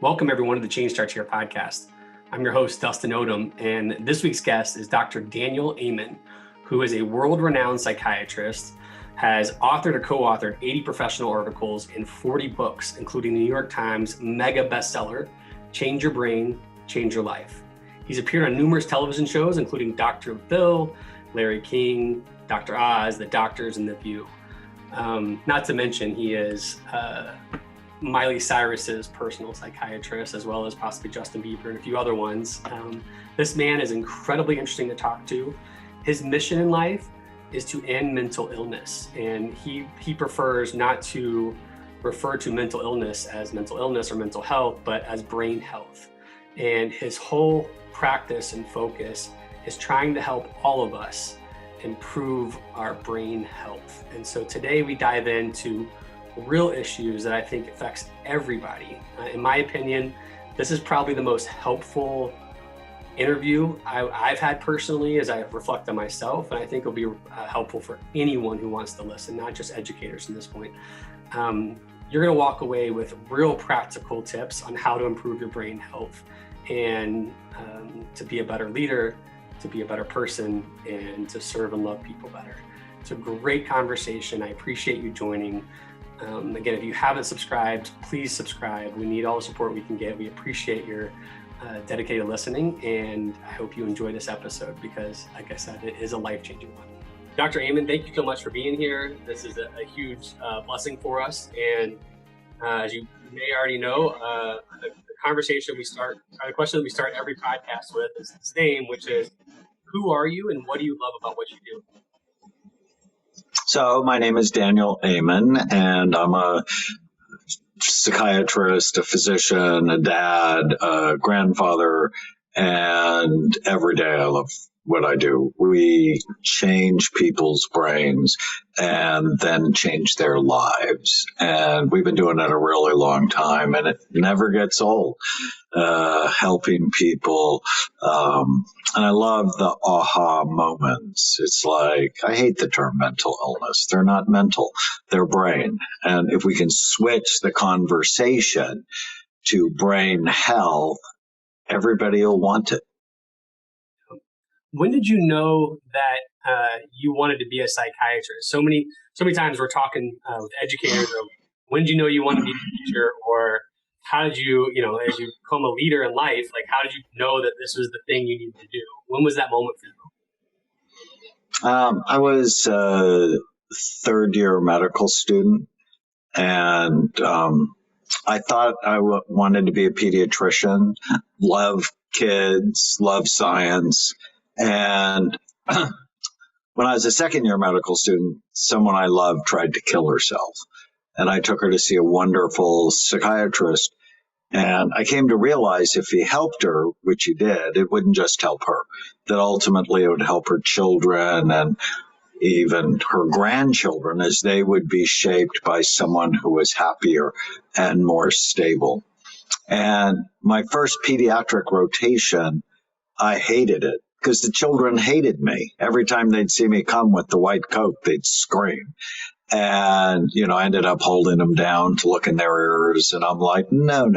Welcome everyone to the Change Starts Here podcast. I'm your host, Dustin Odham, and this week's guest is Dr. Daniel Amen, who is a world-renowned psychiatrist, has authored or co-authored 80 professional articles in 40 books, including the New York Times mega bestseller, Change Your Brain, Change Your Life. He's appeared on numerous television shows, including Dr. Phil, Larry King, Dr. Oz, The Doctors, and The View. Not to mention, he is Miley Cyrus's personal psychiatrist, as well as possibly Justin Bieber and a few other ones. This man is incredibly interesting to talk to. His mission in life is to end mental illness, and he prefers not to refer to mental illness as mental illness or mental health, but as brain health. And his whole practice and focus is trying to help all of us improve our brain health. And so today we dive into real issues that I think affects everybody. In my opinion, this is probably the most helpful interview I've had personally as I reflect on myself, and I think it'll be helpful for anyone who wants to listen, not just educators at this point. You're gonna walk away with real practical tips on how to improve your brain health and to be a better leader, to be a better person, and to serve and love people better. It's a great conversation. I appreciate you joining. Again, if you haven't subscribed, please subscribe. We need all the support we can get. We appreciate your dedicated listening, and I hope you enjoy this episode because, like I said, it is a life-changing one. Dr. Amen, thank you so much for being here. This is a huge blessing for us, and as you may already know, the conversation we start, or the question that we start every podcast with is the same, which is, who are you and what do you love about what you do? So my name is Daniel Amen, and I'm a psychiatrist, a physician, a dad, a grandfather, and every day I love what I do. We change people's brains and then change their lives. And we've been doing it a really long time, and it never gets old, helping people. And I love the aha moments. It's like, I hate the term mental illness. They're not mental, they're brain. And if we can switch the conversation to brain health, everybody will want it. When did you know that you wanted to be a psychiatrist? So many times we're talking with educators of when did you know you wanted to be a teacher, or how did you, as you become a leader in life, like how did you know that this was the thing you needed to do? When was that moment for you? I was a third-year medical student, and I thought I wanted to be a pediatrician, love kids, love science. And when I was a second-year medical student, someone I loved tried to kill herself. And I took her to see a wonderful psychiatrist. And I came to realize if he helped her, which he did, it wouldn't just help her, that ultimately it would help her children and even her grandchildren, as they would be shaped by someone who was happier and more stable. And my first pediatric rotation, I hated it because the children hated me. Every time they'd see me come with the white coat, they'd scream. And, I ended up holding them down to look in their ears. And I'm like, no,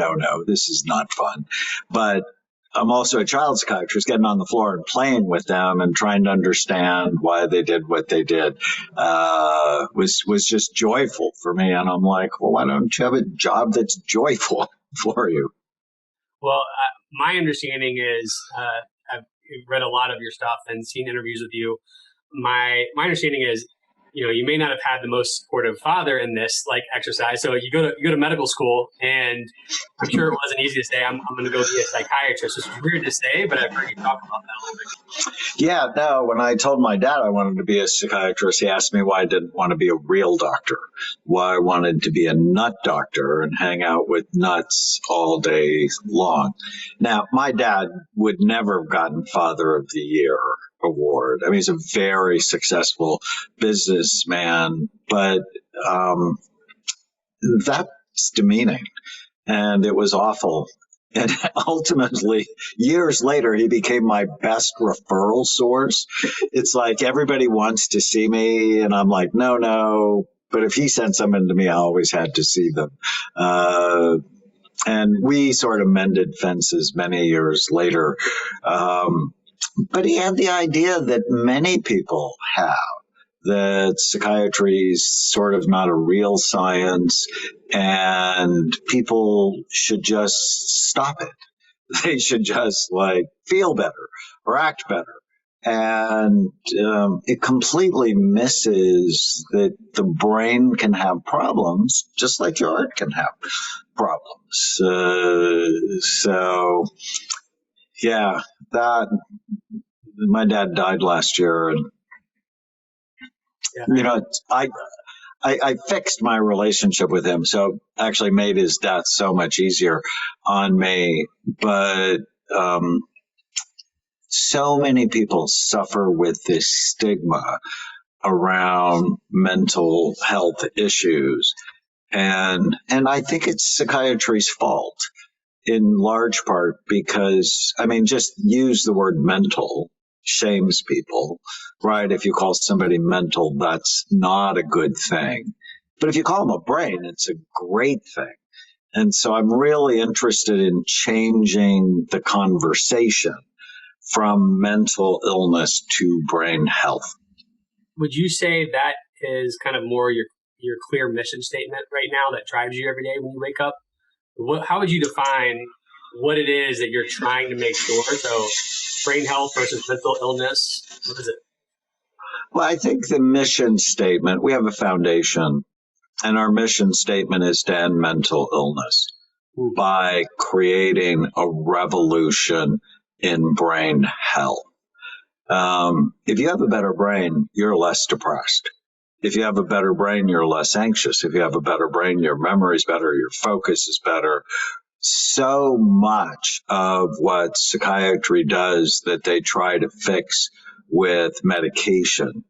this is not fun. But I'm also a child psychiatrist, getting on the floor and playing with them and trying to understand why they did what they did was just joyful for me. And I'm like, well, why don't you have a job that's joyful for you? Well, my understanding is I've read a lot of your stuff and seen interviews with you. My understanding is, you may not have had the most supportive father in this exercise. So you go to medical school, and I'm sure it wasn't easy to say, I'm going to go be a psychiatrist. It's weird to say, but I've heard you talk about that a little bit. Yeah, no, when I told my dad I wanted to be a psychiatrist, he asked me why I didn't want to be a real doctor, why I wanted to be a nut doctor and hang out with nuts all day long. Now, my dad would never have gotten Father of the Year award. I mean, he's a very successful businessman, but that's demeaning, and it was awful. And ultimately, years later, he became my best referral source. It's like everybody wants to see me, and I'm like, no. But if he sent someone to me, I always had to see them. And we sort of mended fences many years later. But he had the idea that many people have, that psychiatry is sort of not a real science and people should just stop it. They should just feel better or act better. And it completely misses that the brain can have problems just like your art can have problems. Yeah, that my dad died last year, and I fixed my relationship with him, so actually made his death so much easier on me. But so many people suffer with this stigma around mental health issues, and I think it's psychiatry's fault in large part because, just use the word mental shames people, right? If you call somebody mental, that's not a good thing. But if you call them a brain, it's a great thing. And so I'm really interested in changing the conversation from mental illness to brain health. Would you say that is kind of more your clear mission statement right now that drives you every day when you wake up? How would you define what it is that you're trying to make sure? So brain health versus mental illness, what is it? Well, I think the mission statement, we have a foundation, and our mission statement is to end mental illness by creating a revolution in brain health. If you have a better brain, you're less depressed. If you have a better brain, you're less anxious. If you have a better brain, your memory is better, your focus is better. So much of what psychiatry does that they try to fix with medication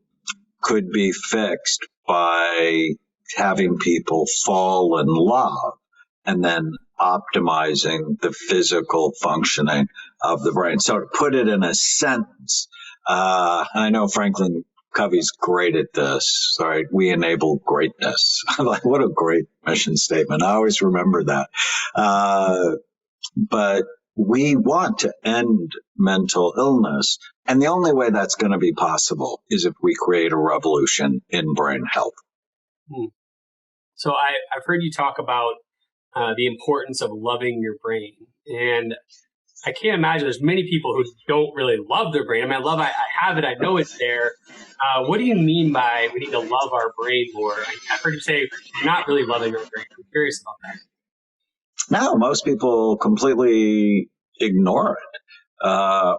could be fixed by having people fall in love and then optimizing the physical functioning of the brain. So to put it in a sentence, I know Franklin Covey's great at this. Right? We enable greatness. What a great mission statement. I always remember that. But we want to end mental illness. And the only way that's going to be possible is if we create a revolution in brain health. So I've heard you talk about the importance of loving your brain. And I can't imagine there's many people who don't really love their brain. I have it. I know it's there. What do you mean by we need to love our brain more? I've heard you say you're not really loving our brain. I'm curious about that. No, most people completely ignore it,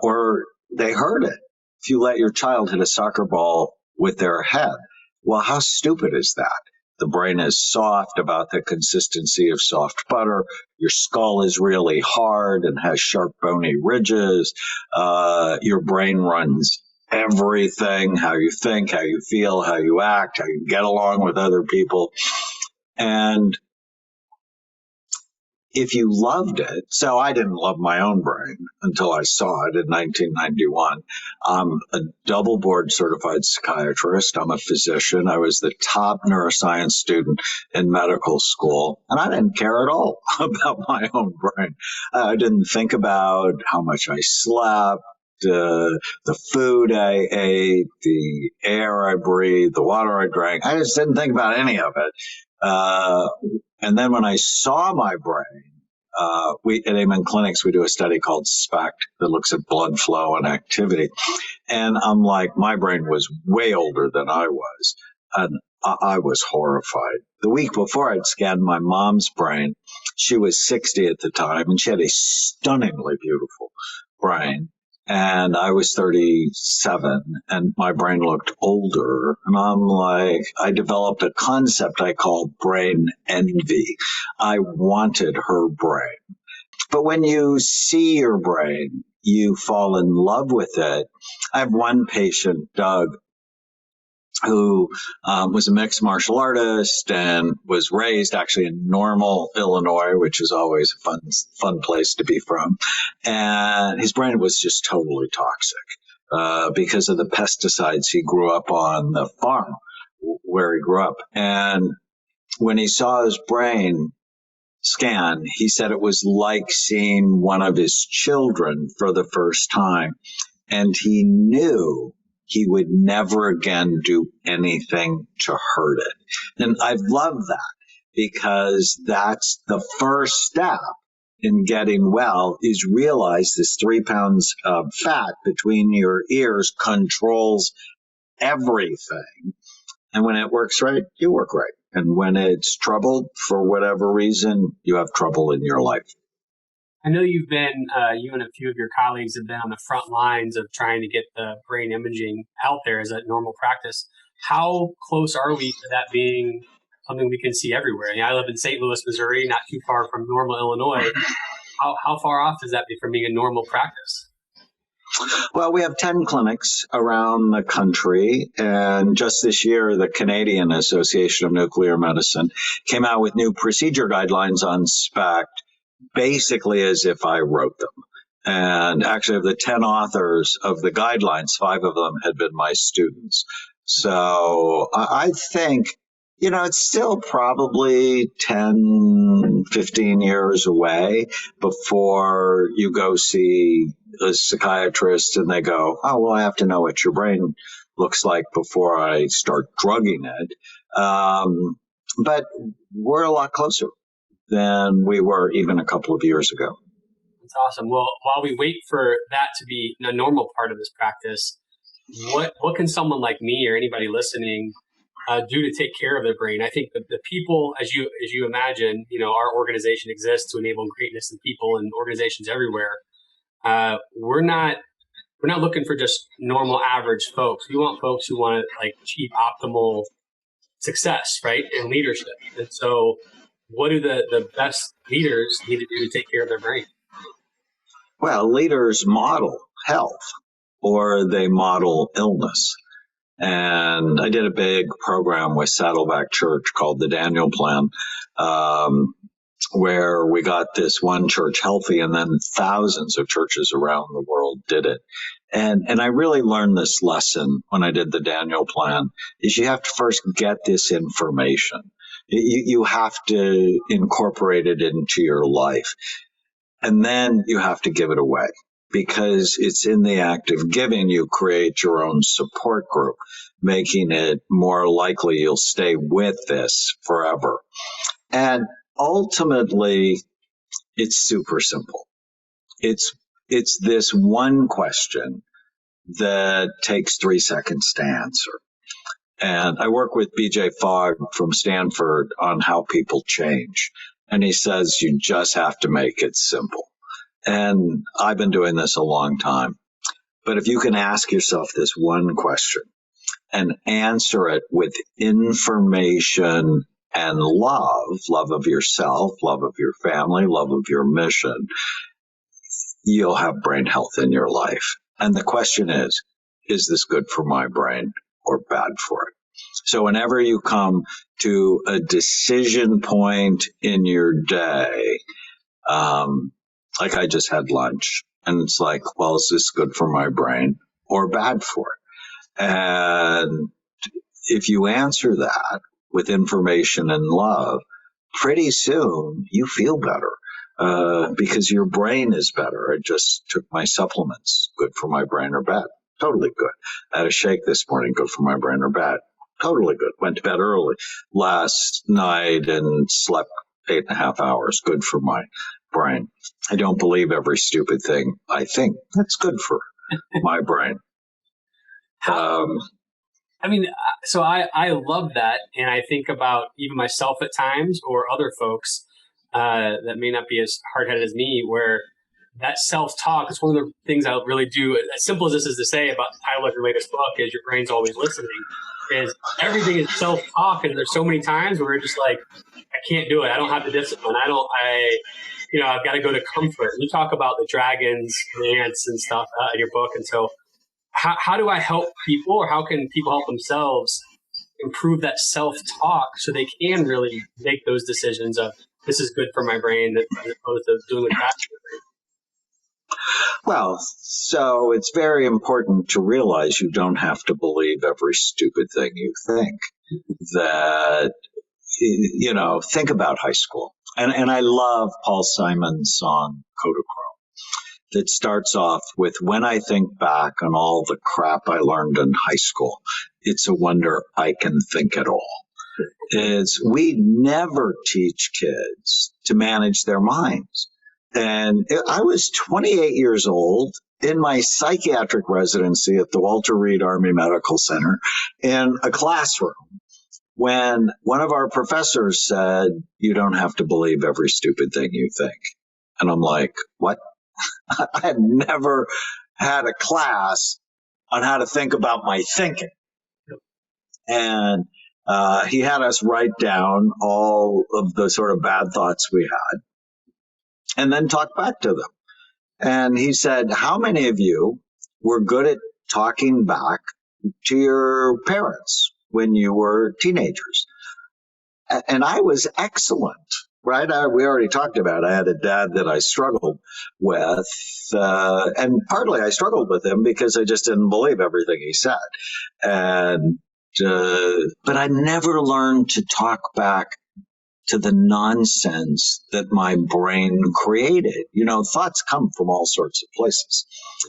or they hurt it. If you let your child hit a soccer ball with their head, well, how stupid is that? The brain is soft, about the consistency of soft butter. Your skull is really hard and has sharp bony ridges. Your brain runs everything, how you think, how you feel, how you act, how you get along with other people. And if you loved it, so I didn't love my own brain until I saw it in 1991. I'm a double board certified psychiatrist. I'm a physician. I was the top neuroscience student in medical school, and I didn't care at all about my own brain. I didn't think about how much I slept, the food I ate, the air I breathed, the water I drank. I just didn't think about any of it. And then when I saw my brain, we at Amen Clinics, we do a study called SPECT that looks at blood flow and activity. And I'm like, my brain was way older than I was. And I was horrified. The week before, I'd scanned my mom's brain. She was 60 at the time, and she had a stunningly beautiful brain. And I was 37, and my brain looked older. And I'm like, I developed a concept I called brain envy. I wanted her brain. But when you see your brain, you fall in love with it. I have one patient, Doug, who was a mixed martial artist and was raised actually in Normal, Illinois, which is always a fun place to be from. And his brain was just totally toxic because of the pesticides he grew up on the farm where he grew up. And when he saw his brain, scan, he said it was like seeing one of his children for the first time. And he knew he would never again do anything to hurt it. And I love that because that's the first step in getting well, is realize this 3 pounds of fat between your ears controls everything. And when it works right, you work right. And when it's troubled for whatever reason, you have trouble in your life. I know you've been, you and a few of your colleagues have been on the front lines of trying to get the brain imaging out there as a normal practice. How close are we to that being something we can see everywhere? I live in St. Louis, Missouri, not too far from Normal, Illinois. How far off does that be from being a normal practice? Well, we have 10 clinics around the country, and just this year, the Canadian Association of Nuclear Medicine came out with new procedure guidelines on SPECT, basically as if I wrote them. And actually, of the 10 authors of the guidelines, 5 of them had been my students. So I think, it's still probably 10, 15 years away before you go see a psychiatrist and they go, oh, well, I have to know what your brain looks like before I start drugging it. But we're a lot closer than we were even a couple of years ago. That's awesome. Well, while we wait for that to be a normal part of this practice, what can someone like me or anybody listening do to take care of their brain? I think the people, as you imagine, our organization exists to enable greatness in people and organizations everywhere. We're not looking for just normal average folks. We want folks who want to achieve optimal success, right, and leadership. And so, what do the best leaders need to do to take care of their brain? Well, leaders model health or they model illness. And I did a big program with Saddleback Church called the Daniel Plan, where we got this one church healthy, and then thousands of churches around the world did it. And I really learned this lesson when I did the Daniel Plan, is you have to first get this information. You have to incorporate it into your life. And then you have to give it away, because it's in the act of giving you create your own support group, making it more likely you'll stay with this forever. And ultimately, it's super simple. It's this one question that takes 3 seconds to answer. And I work with BJ Fogg from Stanford on how people change. And he says you just have to make it simple. And I've been doing this a long time. But if you can ask yourself this one question and answer it with information and love of yourself, love of your family, love of your mission, you'll have brain health in your life. And the question is this good for my brain or bad for it? So whenever you come to a decision point in your day, like I just had lunch, and it's like, well, is this good for my brain or bad for it? And if you answer that with information and love, pretty soon you feel better because your brain is better. I just took my supplements. Good for my brain or bad? Totally good. I had a shake this morning. Good for my brain or bad? Totally good. Went to bed early last night and slept 8.5 hours. Good for my brain. I don't believe every stupid thing I think. That's good for my brain. So I love that. And I think about even myself at times or other folks that may not be as hard-headed as me, where that self-talk is one of the things I really do. As simple as this is to say about the title of your latest book is Your Brain's Always Listening, is everything is self-talk. And there's so many times where we're just like, I can't do it. I don't have the discipline. I've got to go to comfort. You talk about the dragons and ants and stuff in your book. And so how do I help people, or how can people help themselves improve that self-talk so they can really make those decisions of this is good for my brain as opposed to doing what's bad for my brain? Well, so it's very important to realize you don't have to believe every stupid thing you think. That, think about high school. And I love Paul Simon's song, Kodachrome, that starts off with, when I think back on all the crap I learned in high school, it's a wonder I can think at all. Is we never teach kids to manage their minds. And I was 28 years old in my psychiatric residency at the Walter Reed Army Medical Center in a classroom when one of our professors said, "You don't have to believe every stupid thing you think." And I'm like, what? I had never had a class on how to think about my thinking. And he had us write down all of the sort of bad thoughts we had and then talk back to them. And he said, how many of you were good at talking back to your parents when you were teenagers? And I was excellent, right? We already talked about it. I had a dad that I struggled with. And partly I struggled with him because I just didn't believe everything he said. And but I never learned to talk back to the nonsense that my brain created. You know, thoughts come from all sorts of places.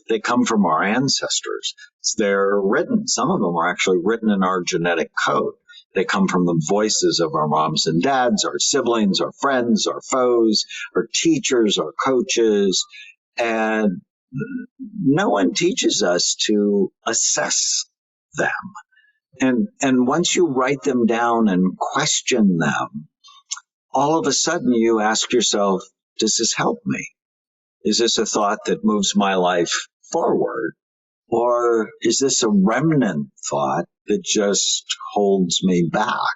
They come from our ancestors. They're written. Some of them are actually written in our genetic code. They come from the voices of our moms and dads, our siblings, our friends, our foes, our teachers, our coaches. And no one teaches us to assess them. And once you write them down and question them, all of a sudden you ask yourself, does this help me? Is this a thought that moves my life forward? Or is this a remnant thought that just holds me back?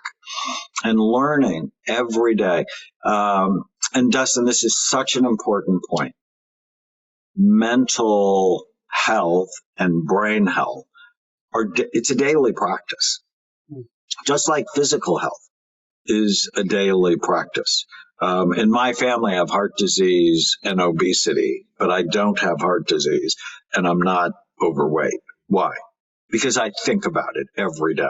And learning every day. And Dustin, this is such an important point. Mental health and brain health it's a daily practice, just like physical health is a daily practice. In my family, I have heart disease and obesity, but I don't have heart disease and I'm not overweight. Why? Because I think about it every day.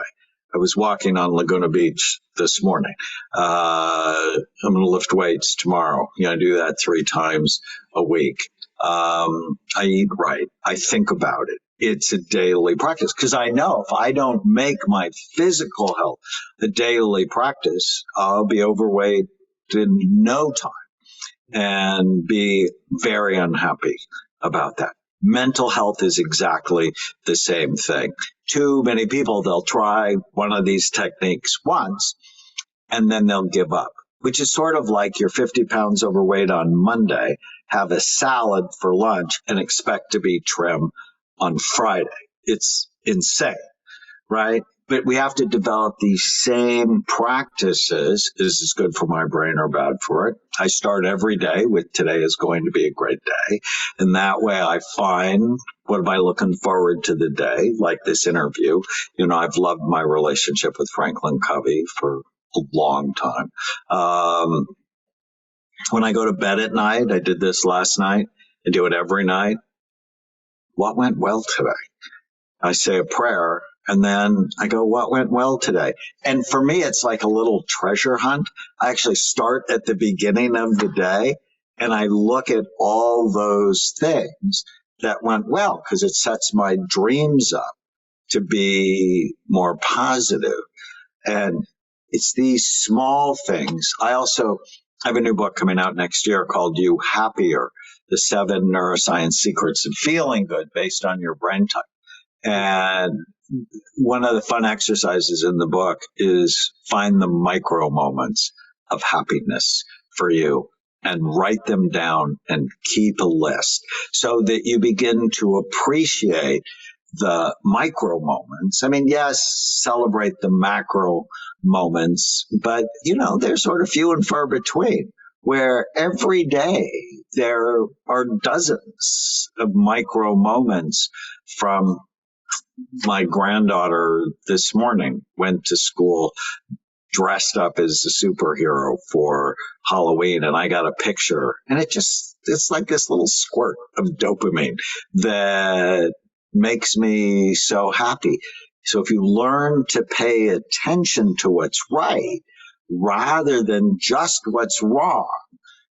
I was walking on Laguna Beach this morning. I'm going to lift weights tomorrow. I do that 3 times a week. I eat right. I think about it. It's a daily practice because I know if I don't make my physical health a daily practice, I'll be overweight in no time and be very unhappy about that. Mental health is exactly the same thing. Too many people, they'll try one of these techniques once and then they'll give up, which is sort of like you're 50 pounds overweight on Monday, have a salad for lunch and expect to be trim on Friday. It's insane, right? But we have to develop these same practices. Is this good for my brain or bad for it? I start every day with today is going to be a great day. And that way I find, what am I looking forward to the day? Like this interview. I've loved my relationship with Franklin Covey for a long time. When I go to bed at night, I did this last night. I do it every night. What went well today? I say a prayer and then I go, what went well today? And for me, it's like a little treasure hunt. I actually start at the beginning of the day and I look at all those things that went well because it sets my dreams up to be more positive. And it's these small things. I also have a new book coming out next year called You Happier, the 7 Neuroscience Secrets of Feeling Good based on your brain type. And one of the fun exercises in the book is find the micro moments of happiness for you and write them down and keep a list so that you begin to appreciate the micro moments. I mean, yes, celebrate the macro moments, but they're sort of few and far between, where every day there are dozens of micro moments. From my granddaughter this morning went to school dressed up as a superhero for Halloween, and I got a picture, and it's like this little squirt of dopamine that makes me so happy. So if you learn to pay attention to what's right, rather than just what's wrong,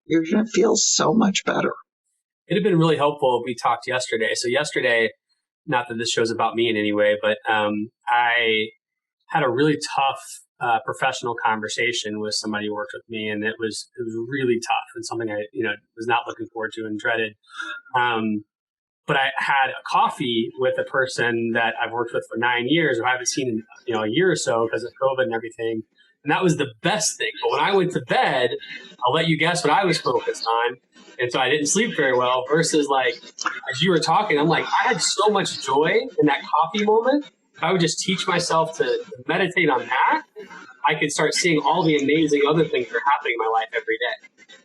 you're going to feel so much better. It'd have been really helpful if we talked yesterday. So yesterday, not that this show's about me in any way, but I had a really tough professional conversation with somebody who worked with me, and it was really tough and something I was not looking forward to and dreaded. But I had a coffee with a person that I've worked with for 9 years, who I haven't seen in a year or so because of COVID and everything. And that was the best thing. But when I went to bed, I'll let you guess what I was focused on. And so I didn't sleep very well versus like, as you were talking, I'm like, I had so much joy in that coffee moment. If I would just teach myself to meditate on that, I could start seeing all the amazing other things that are happening in my life every day.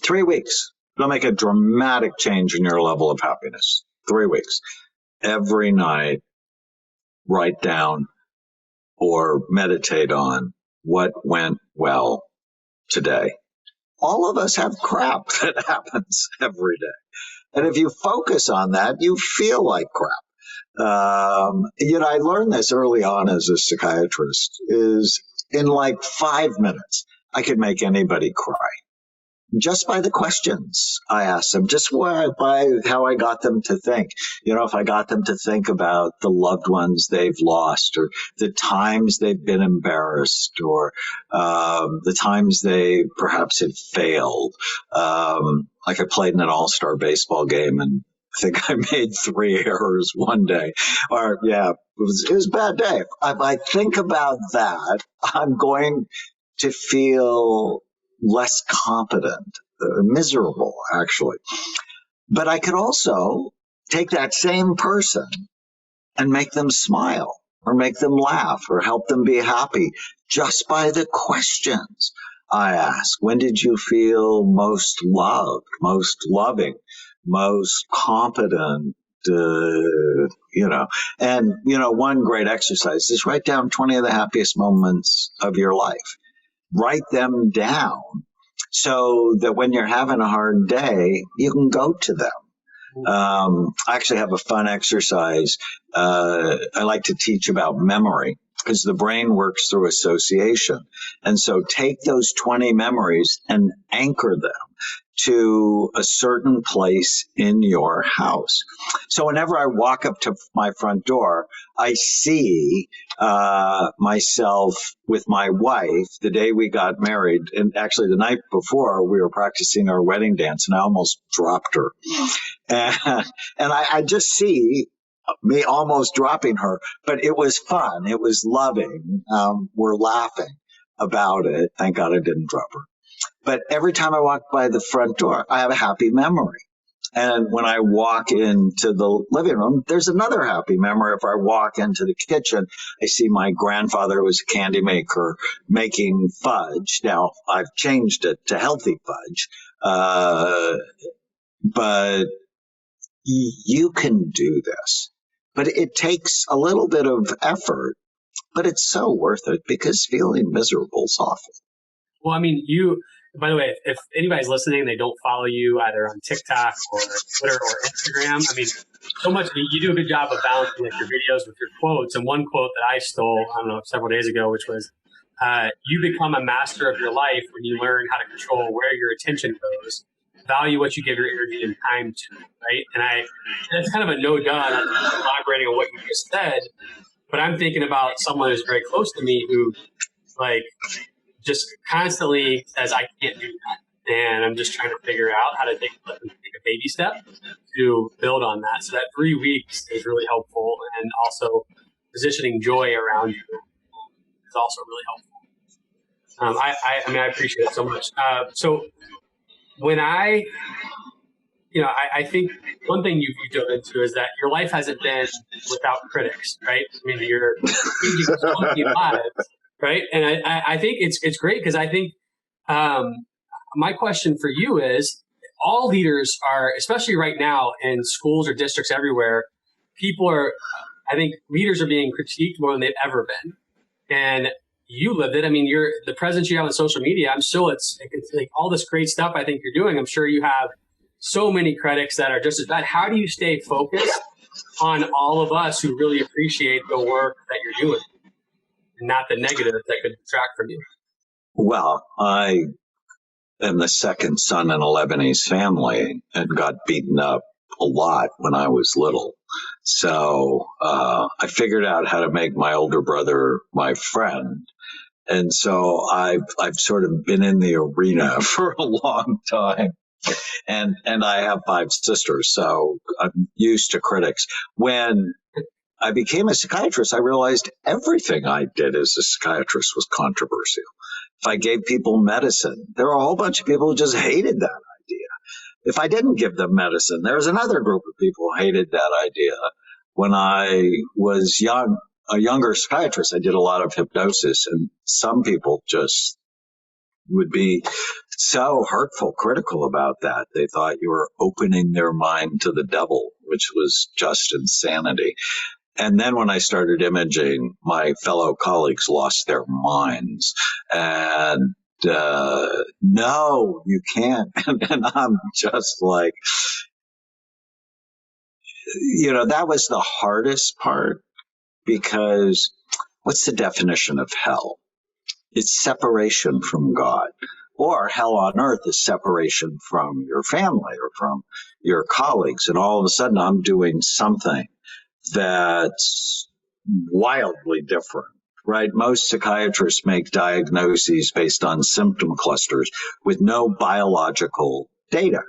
3 weeks. It'll make a dramatic change in your level of happiness. 3 weeks. Every night, write down or meditate on what went well today. All of us have crap that happens every day. And if you focus on that, you feel like crap. I learned this early on as a psychiatrist, is in like 5 minutes, I could make anybody cry. Just by the questions I asked them, just by how I got them to think. If I got them to think about the loved ones they've lost, or the times they've been embarrassed, or the times they perhaps had failed. Like I played in an all-star baseball game, and I think I made 3 errors one day. Or it was a bad day. If I think about that, I'm going to feel less competent, miserable, actually. But I could also take that same person and make them smile, or make them laugh, or help them be happy just by the questions I ask. When did you feel most loved, most loving, most competent? One great exercise is write down 20 of the happiest moments of your life. Write them down so that when you're having a hard day, you can go to them. I actually have a fun exercise. I like to teach about memory, because the brain works through association. And so take those 20 memories and anchor them to a certain place in your house. So whenever I walk up to my front door, I see myself with my wife the day we got married. And actually the night before, we were practicing our wedding dance, and I almost dropped her. And I just see me almost dropping her, but it was fun. It was loving. We're laughing about it. Thank God I didn't drop her. But every time I walk by the front door, I have a happy memory. And when I walk into the living room, there's another happy memory. If I walk into the kitchen, I see my grandfather, who was a candy maker, making fudge. Now, I've changed it to healthy fudge. But you can do this. But it takes a little bit of effort, but it's so worth it, because feeling miserable is awful. Well, by the way, if anybody's listening, they don't follow you either on TikTok or Twitter or Instagram. So much, you do a good job of balancing your videos with your quotes. And one quote that I stole, several days ago, which was, you become a master of your life when you learn how to control where your attention goes, value what you give your energy and time to, right? And that's kind of a no-duh, elaborating on what you just said, but I'm thinking about someone who's very close to me who, just constantly says, I can't do that. And I'm just trying to figure out how to take a baby step to build on that. So that 3 weeks is really helpful. And also positioning joy around you is also really helpful. I appreciate it so much. So when I think one thing you dove into is that your life hasn't been without critics, right? You're changing so many lives. Right. And I think it's great, because I think my question for you is, all leaders are, especially right now in schools or districts everywhere, I think leaders are being critiqued more than they've ever been. And you lived it. You're the presence you have on social media. I'm sure it's like all this great stuff I think you're doing. I'm sure you have so many critics that are just as bad. How do you stay focused on all of us who really appreciate the work that you're doing? and not the negative that could detract from you. Well, I am the second son in a Lebanese family and got beaten up a lot when I was little. So I figured out how to make my older brother my friend. And so I've sort of been in the arena for a long time. And I have 5 sisters, so I'm used to critics. When I became a psychiatrist, I realized everything I did as a psychiatrist was controversial. If I gave people medicine, there were a whole bunch of people who just hated that idea. If I didn't give them medicine, there was another group of people who hated that idea. When I was a younger psychiatrist, I did a lot of hypnosis, and some people just would be so hurtful, critical about that. They thought you were opening their mind to the devil, which was just insanity. And then when I started imaging, my fellow colleagues lost their minds. And no, you can't. And I'm just like, that was the hardest part, because what's the definition of hell? It's separation from God. Or hell on earth is separation from your family or from your colleagues. And all of a sudden I'm doing something that's wildly different, right? Most psychiatrists make diagnoses based on symptom clusters with no biological data.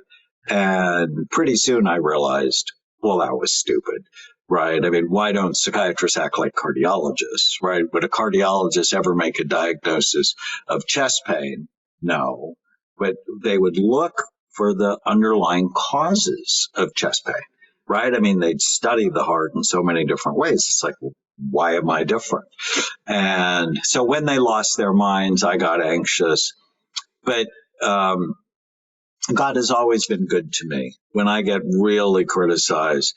And pretty soon I realized, well, that was stupid, right? I mean, why don't psychiatrists act like cardiologists, right? Would a cardiologist ever make a diagnosis of chest pain? No, but they would look for the underlying causes of chest pain, right? I mean, they'd study the heart in so many different ways. It's like, well, why am I different? And so when they lost their minds, I got anxious. But God has always been good to me. When I get really criticized,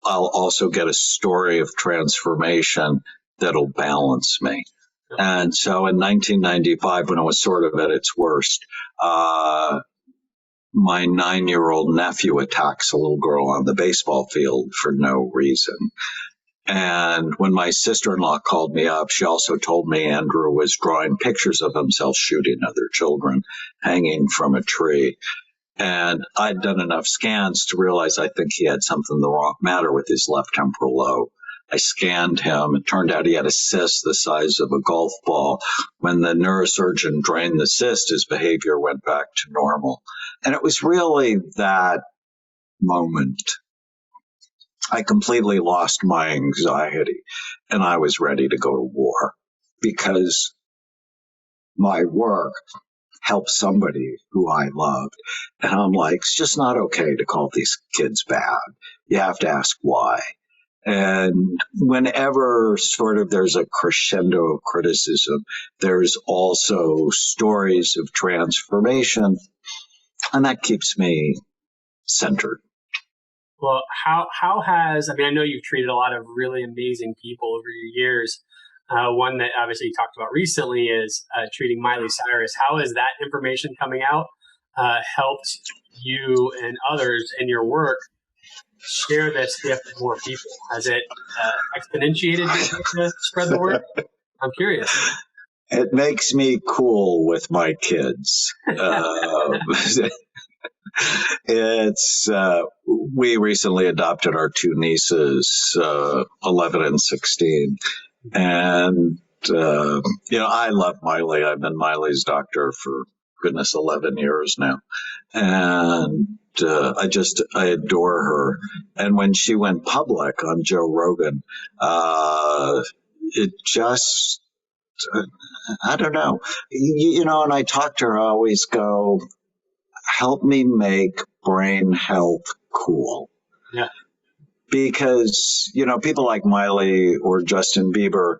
I'll also get a story of transformation that'll balance me. And so in 1995, when it was sort of at its worst, my 9-year-old nephew attacks a little girl on the baseball field for no reason. And when my sister-in-law called me up, she also told me Andrew was drawing pictures of himself shooting other children hanging from a tree. And I'd done enough scans to realize I think he had something the wrong matter with his left temporal lobe. I scanned him. It turned out he had a cyst the size of a golf ball. When the neurosurgeon drained the cyst, his behavior went back to normal. And it was really that moment. I completely lost my anxiety, and I was ready to go to war, because my work helped somebody who I loved. And I'm like, it's just not okay to call these kids bad. You have to ask why. And whenever sort of there's a crescendo of criticism, there's also stories of transformation, and that keeps me centered. Well, how has, I mean, I know you've treated a lot of really amazing people over your years. One that obviously you talked about recently is treating Miley Cyrus. How has that information coming out helped you and others in your work share this gift with more people? Has it exponentiated to spread the word? I'm curious. It makes me cool with my kids. We recently adopted our 2 nieces, 11 and 16. And, I love Miley. I've been Miley's doctor for, goodness, 11 years now. And I adore her. And when she went public on Joe Rogan, it just, I don't know. And I talk to her, I always go, help me make brain health cool. Yeah. Because, people like Miley or Justin Bieber,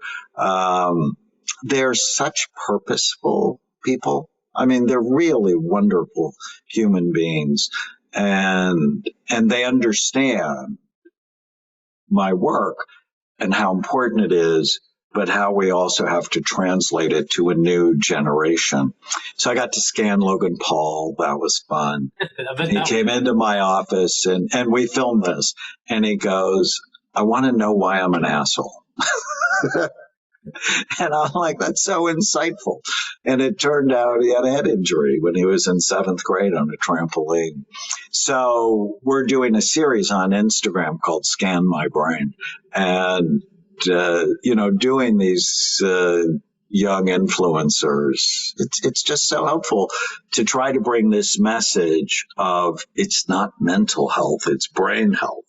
they're such purposeful people. I mean, they're really wonderful human beings, and they understand my work and how important it is, but how we also have to translate it to a new generation. So I got to scan Logan Paul. That was fun. He came into my office and we filmed this, and he goes, I want to know why I'm an asshole. And I'm like, that's so insightful. And it turned out he had a head injury when he was in seventh grade on a trampoline. So we're doing a series on Instagram called Scan My Brain. And, doing these young influencers, it's just so helpful to try to bring this message of it's not mental health, it's brain health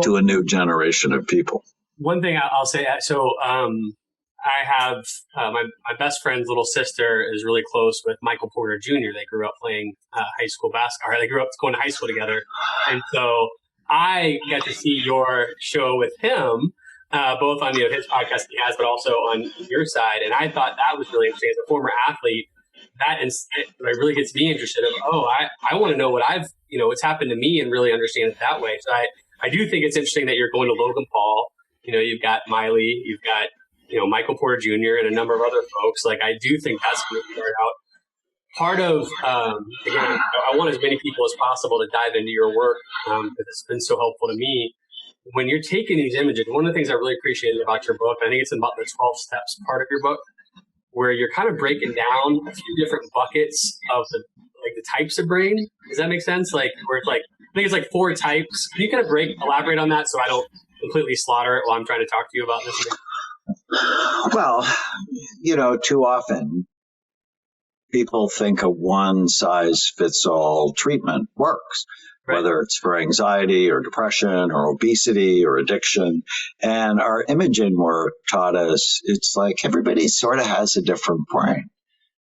to a new generation of people. One thing I'll say, I have my best friend's little sister is really close with Michael Porter Jr. They grew up playing high school basketball. They grew up going to high school together. And so I got to see your show with him, both on his podcast he has, but also on your side. And I thought that was really interesting. As a former athlete, that really gets me interested in, I want to know what's happened to me and really understand it that way. So I do think it's interesting that you're going to Logan Paul. You've got Miley, you've got, Michael Porter Jr. and a number of other folks. Like, I do think that's going to start out. Part of, again, I want as many people as possible to dive into your work because it's been so helpful to me. When you're taking these images, one of the things I really appreciated about your book, I think it's about the 12 steps part of your book, where you're kind of breaking down a few different buckets of the types of brain. Does that make sense? Like, where it's like, I think it's like 4 types. Can you kind of elaborate on that so I don't completely slaughter it while I'm trying to talk to you about this? Well, too often people think a one-size-fits-all treatment works, right, whether it's for anxiety or depression or obesity or addiction. And our imaging work taught us it's like everybody sort of has a different brain.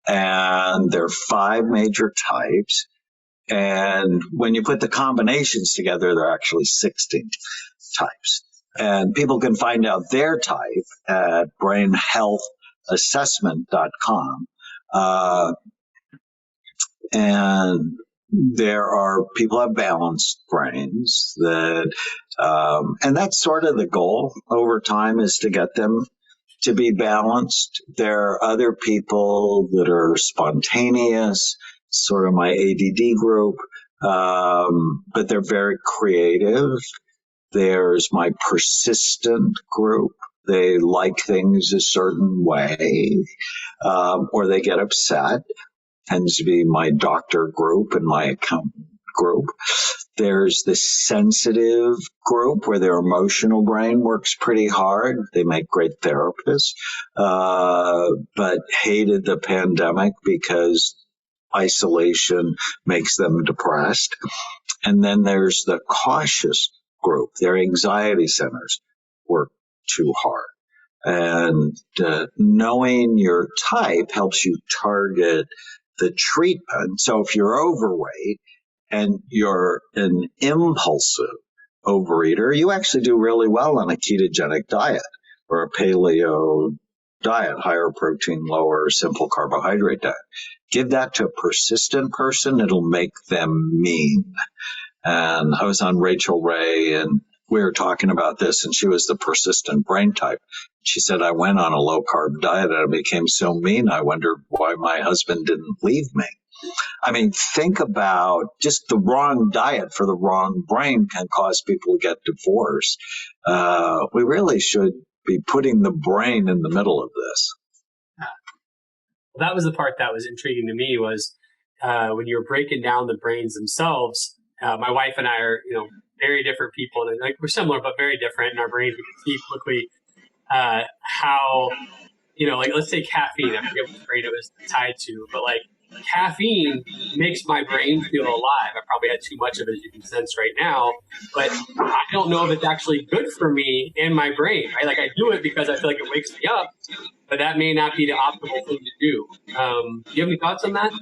And there are 5 major types. And when you put the combinations together, there are actually 16 types. And people can find out their type at brainhealthassessment.com. And there are people have balanced brains and that's sort of the goal over time, is to get them to be balanced. There are other people that are spontaneous, sort of my ADD group, but they're very creative. There's my persistent group. They like things a certain way, or they get upset. Tends to be my doctor group and my accountant group. There's the sensitive group where their emotional brain works pretty hard. They make great therapists, but hated the pandemic because isolation makes them depressed. And then there's the cautious group. Their anxiety centers work too hard. And knowing your type helps you target the treatment. So if you're overweight and you're an impulsive overeater, you actually do really well on a ketogenic diet or a paleo diet, higher protein, lower simple carbohydrate diet. Give that to a persistent person, it'll make them mean. And I was on Rachel Ray and we were talking about this, and she was the persistent brain type. She said, I went on a low carb diet and I became so mean. I wondered why my husband didn't leave me. I mean, think about just the wrong diet for the wrong brain can cause people to get divorced. We really should be putting the brain in the middle of this. Well, that was the part that was intriguing to me was when you were breaking down the brains themselves. My wife and I are, very different people, and we're similar but very different in our brains. We can see quickly how, let's say caffeine. I forget what brain it was tied to, but caffeine makes my brain feel alive. I probably had too much of it, as you can sense right now, but I don't know if it's actually good for me and my brain, right? I do it because I feel like it wakes me up, but that may not be the optimal thing to do. Do you have any thoughts on that?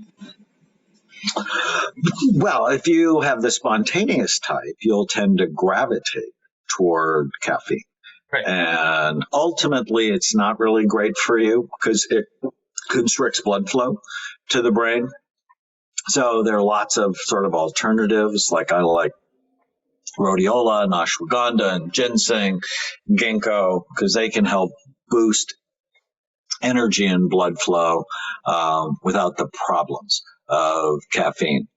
Well, if you have the spontaneous type, you'll tend to gravitate toward caffeine. Right. And ultimately, it's not really great for you because it constricts blood flow to the brain. So there are lots of sort of alternatives. I like rhodiola and ashwagandha and ginseng, ginkgo, because they can help boost energy and blood flow without the problems of caffeine.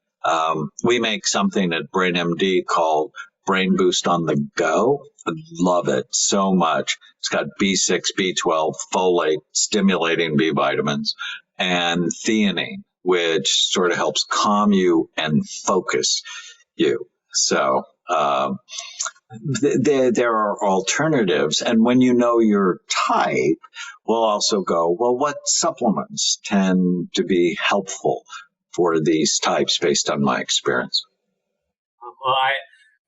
We make something at BrainMD called Brain Boost on the Go. I love it so much. It's got B6, B12, folate, stimulating B vitamins, and theanine, which sort of helps calm you and focus you. So there are alternatives. And when you know your type, we'll also go, well, what supplements tend to be helpful for these types based on my experience? Well,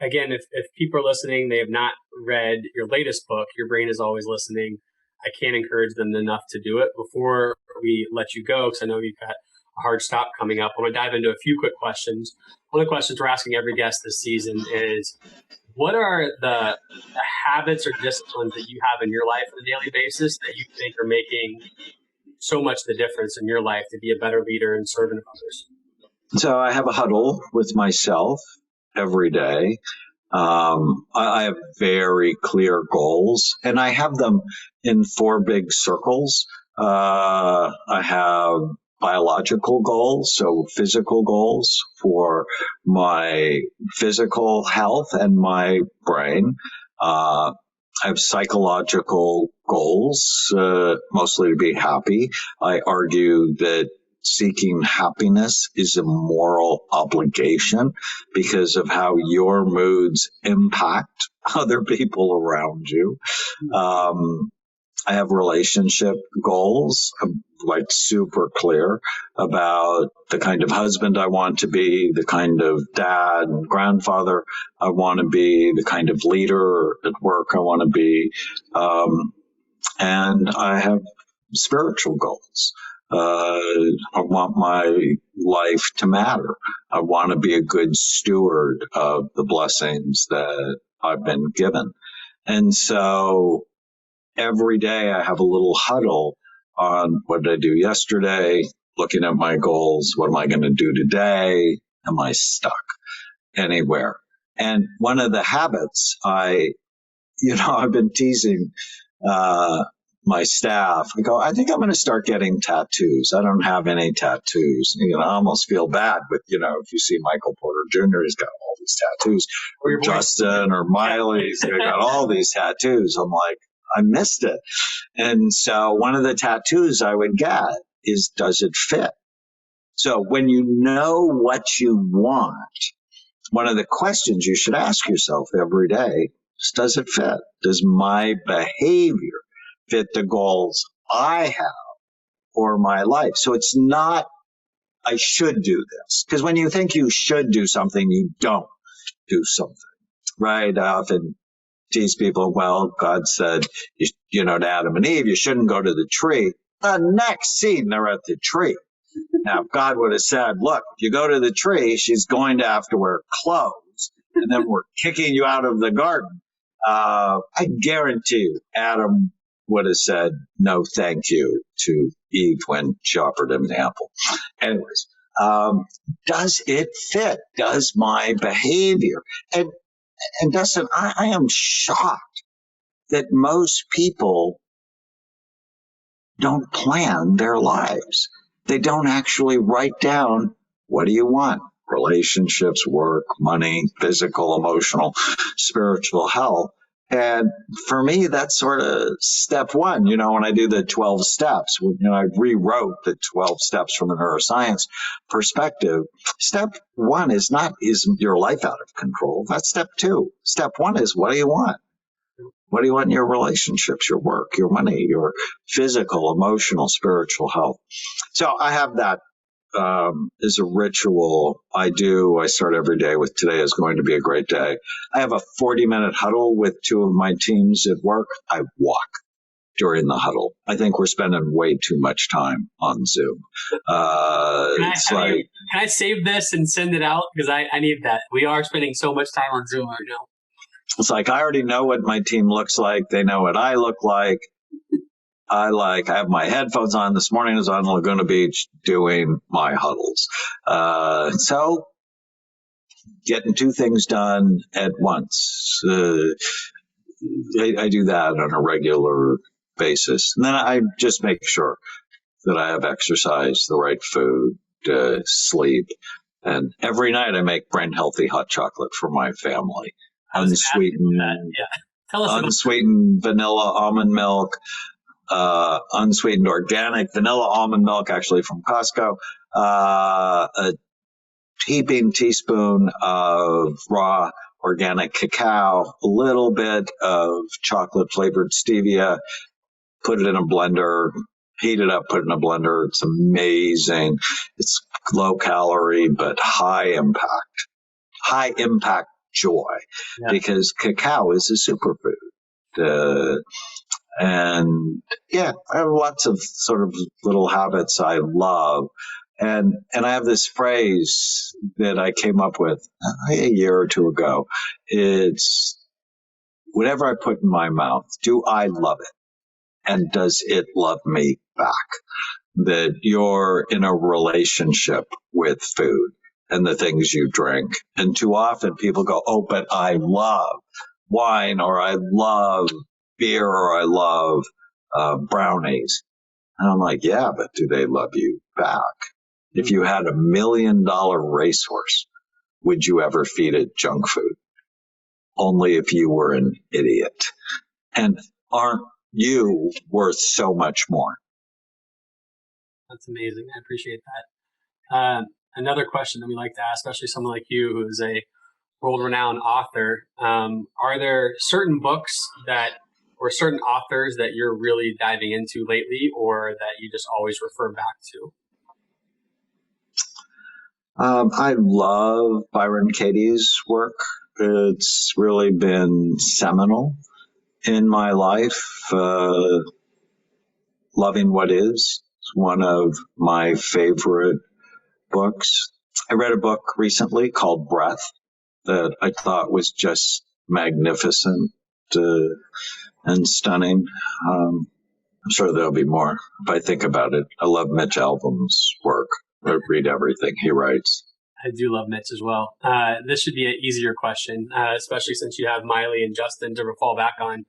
again, if people are listening, they have not read your latest book, Your Brain is Always Listening, I can't encourage them enough to do it. Before we let you go, because I know you've got a hard stop coming up, I want to dive into a few quick questions. One of the questions we're asking every guest this season is, what are the habits or disciplines that you have in your life on a daily basis that you think are making so much the difference in your life to be a better leader and servant of others? So I have a huddle with myself every day. I have very clear goals, and I have them in 4 big circles. I have biological goals, so physical goals for my physical health and my brain. I have psychological goals, mostly to be happy. I argue that seeking happiness is a moral obligation because of how your moods impact other people around you. I have relationship goals. I'm like super clear about the kind of husband I want to be, the kind of dad and grandfather I want to be, the kind of leader at work I want to be. And I have spiritual goals. I want my life to matter. I want to be a good steward of the blessings that I've been given. And so every day I have a little huddle on what did I do yesterday, looking at my goals. What am I going to do today? Am I stuck anywhere? And one of the habits I've been teasing, my staff. I go, I think I'm going to start getting tattoos. I don't have any tattoos. I almost feel bad with, if you see Michael Porter Jr., he's got all these tattoos, or Justin or Miley, they got all these tattoos. I'm like, I missed it. And so one of the tattoos I would get is, does it fit? So when you know what you want, one of the questions you should ask yourself every day is, does it fit? Does my behavior fit the goals I have for my life? So it's not, I should do this. Because when you think you should do something, you don't do something, right? I often tease people, well, God said, to Adam and Eve, you shouldn't go to the tree. The next scene, they're at the tree. Now, if God would have said, look, if you go to the tree, she's going to have to wear clothes, and then we're kicking you out of the garden, I guarantee you, Adam would have said no thank you to Eve when she offered him the apple. Anyways, does it fit? Does my behavior? And Dustin, I am shocked that most people don't plan their lives. They don't actually write down, what do you want? Relationships, work, money, physical, emotional, spiritual health. And for me, that's sort of step one. When I do the 12 steps, I rewrote the 12 steps from a neuroscience perspective. Step one is your life out of control? That's step 2. Step 1 is, what do you want? What do you want in your relationships, your work, your money, your physical, emotional, spiritual health? So I have that is a ritual I do. I start every day with, today is going to be a great day. I have a 40-minute huddle with 2 of my teams at work. I walk during the huddle. I think we're spending way too much time on Zoom. Can I save this and send it out? Because I need that. We are spending so much time on Zoom right now. It's like, I already know what my team looks like. They know what I look like. I have my headphones on. This morning I was on Laguna Beach doing my huddles. So getting 2 things done at once. I do that on a regular basis. And then I just make sure that I have exercise, the right food, sleep. And every night I make brain healthy hot chocolate for my family. unsweetened, Yeah. Tell us about unsweetened vanilla almond milk, unsweetened organic vanilla almond milk, actually from Costco, a heaping teaspoon of raw organic cacao, a little bit of chocolate flavored stevia, put it in a blender, heat it up, put it in a blender. It's amazing. It's low calorie, but high impact joy, because cacao is a superfood. And yeah, I have lots of sort of little habits I love. And I have this phrase that I came up with a year or two ago. It's, whatever I put in my mouth, do I love it? And does it love me back? That you're in a relationship with food and the things you drink. And too often people go, oh, but I love wine, or I love beer, or I love brownies. And I'm like, yeah, but do they love you back? If you had $1 million racehorse, would you ever feed it junk food? Only if you were an idiot. And aren't you worth so much more? That's amazing. I appreciate that. Another question that we like to ask, especially someone like you who is a world-renowned author, are there certain books that, or certain authors that you're really diving into lately, or that you just always refer back to? I love Byron Katie's work. It's really been seminal in my life. Loving What Is one of my favorite books. I read a book recently called Breath that I thought was just magnificent and stunning. I'm sure there'll be more if I think about it. I love Mitch Albom's work. I read everything he writes. I do love Mitch as well. This should be an easier question, especially since you have Miley and Justin to fall back on.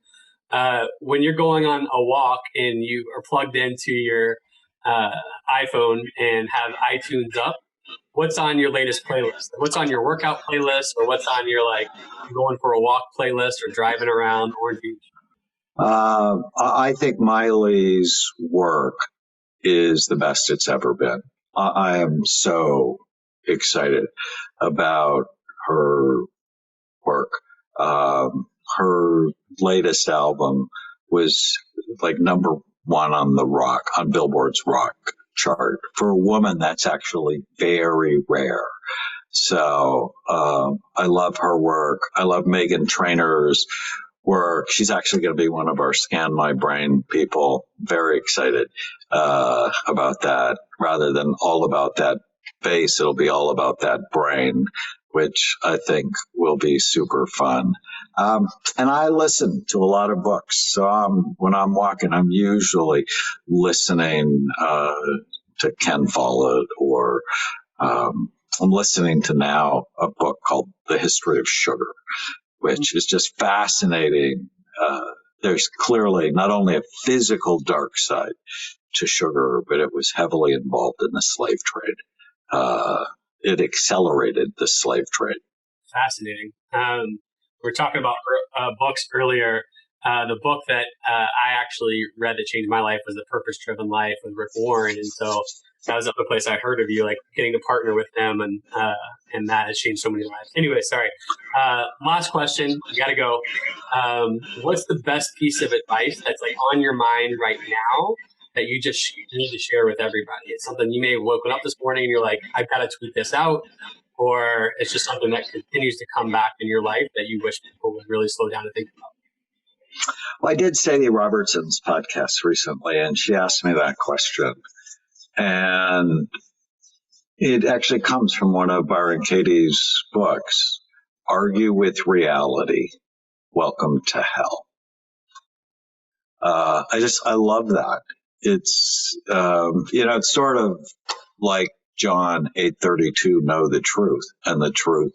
When you're going on a walk and you are plugged into your iPhone and have iTunes up, what's on your latest playlist? What's on your workout playlist, or what's on your going for a walk playlist, or driving around Orange Beach? I think Miley's work is the best it's ever been. I am so excited about her work. Her latest album was number one on Billboard's rock chart. For a woman, that's actually very rare. So I love her work. I love Meghan Trainor's work. She's actually going to be one of our Scan My Brain people. Very excited about that. Rather than all about that bass, it'll be all about that brain, which I think will be super fun. And I listen to a lot of books. So when I'm walking, I'm usually listening to Ken Follett, or I'm listening to now a book called The History of Sugar, which is just fascinating. There's clearly not only a physical dark side to sugar, but it was heavily involved in the slave trade. It accelerated the slave trade. Fascinating. We were talking about books earlier. The book that I actually read that changed my life was The Purpose-Driven Life with Rick Warren. And so that was the place I heard of you, getting to partner with them, and that has changed so many lives. Anyway, sorry. Last question. We got to go. What's the best piece of advice that's on your mind right now that you just need to share with everybody? It's something you may have woken up this morning and you're like, I've got to tweet this out. Or it's just something that continues to come back in your life that you wish people would really slow down and think about. Well, I did Sadie Robertson's podcast recently, and she asked me that question. And it actually comes from one of Byron Katie's books, Argue with Reality, Welcome to Hell. I love that. It's, it's sort of like John 8:32, know the truth, and the truth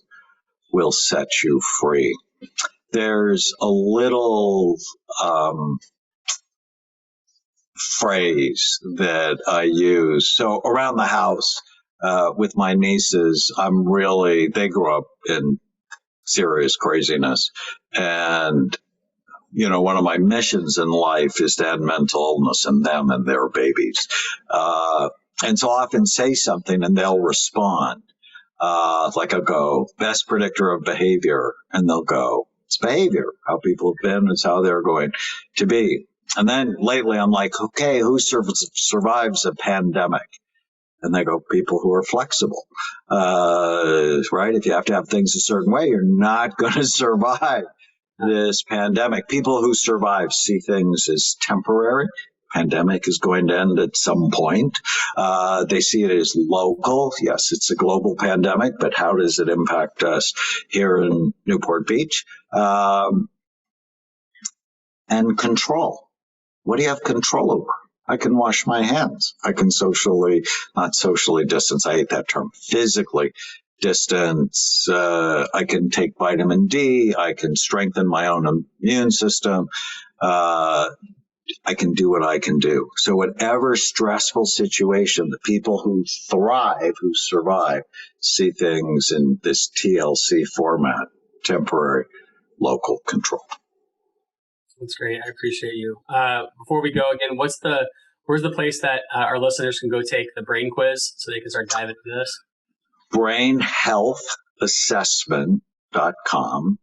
will set you free. There's a little phrase that I use. So around the house with my nieces, they grew up in serious craziness. And, one of my missions in life is to end mental illness in them and their babies. And so I often say something and they'll respond. Like I'll go, best predictor of behavior. And they'll go, it's behavior, how people have been, it's how they're going to be. And then lately I'm like, okay, who survives a pandemic? And they go, people who are flexible, right? If you have to have things a certain way, you're not going to survive this pandemic. People who survive see things as temporary. Pandemic is going to end at some point. They see it as local. Yes, it's a global pandemic, but how does it impact us here in Newport Beach? And control. What do you have control over? I can wash my hands. I can not socially distance. I hate that term. Physically distance. I can take vitamin D. I can strengthen my own immune system. I can do what I can do. So whatever stressful situation, the people who thrive, who survive, see things in this TLC format, temporary, local control. That's great. I appreciate you. Before we go again, where's the place that our listeners can go take the brain quiz so they can start diving into this? brainhealthassessment.com.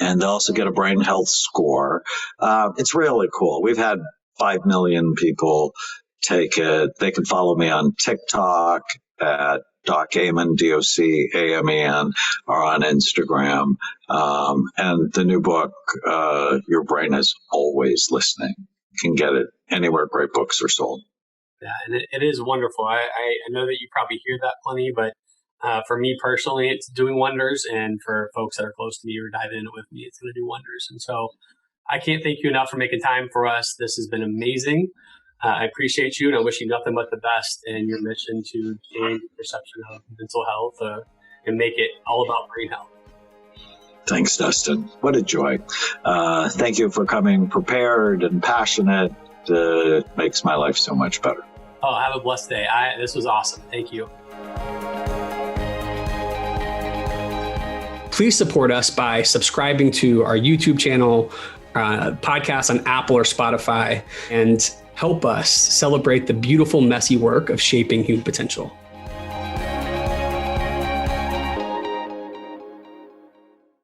And they also get a brain health score. It's really cool. We've had 5 million people take it. They can follow me on TikTok at Doc Amen, DOCAMEN, or on Instagram. And the new book, Your Brain is Always Listening. You can get it anywhere great books are sold. Yeah, and it is wonderful. I know that you probably hear that plenty, but for me personally, it's doing wonders. And for folks that are close to me or diving in it with me, it's going to do wonders. And so I can't thank you enough for making time for us. This has been amazing. I appreciate you, and I wish you nothing but the best in your mission to change the perception of mental health and make it all about brain health. Thanks, Dustin. What a joy. Thank you for coming prepared and passionate. It makes my life so much better. Oh, have a blessed day. This was awesome. Thank you. Please support us by subscribing to our YouTube channel, podcast on Apple or Spotify, and help us celebrate the beautiful, messy work of shaping human potential.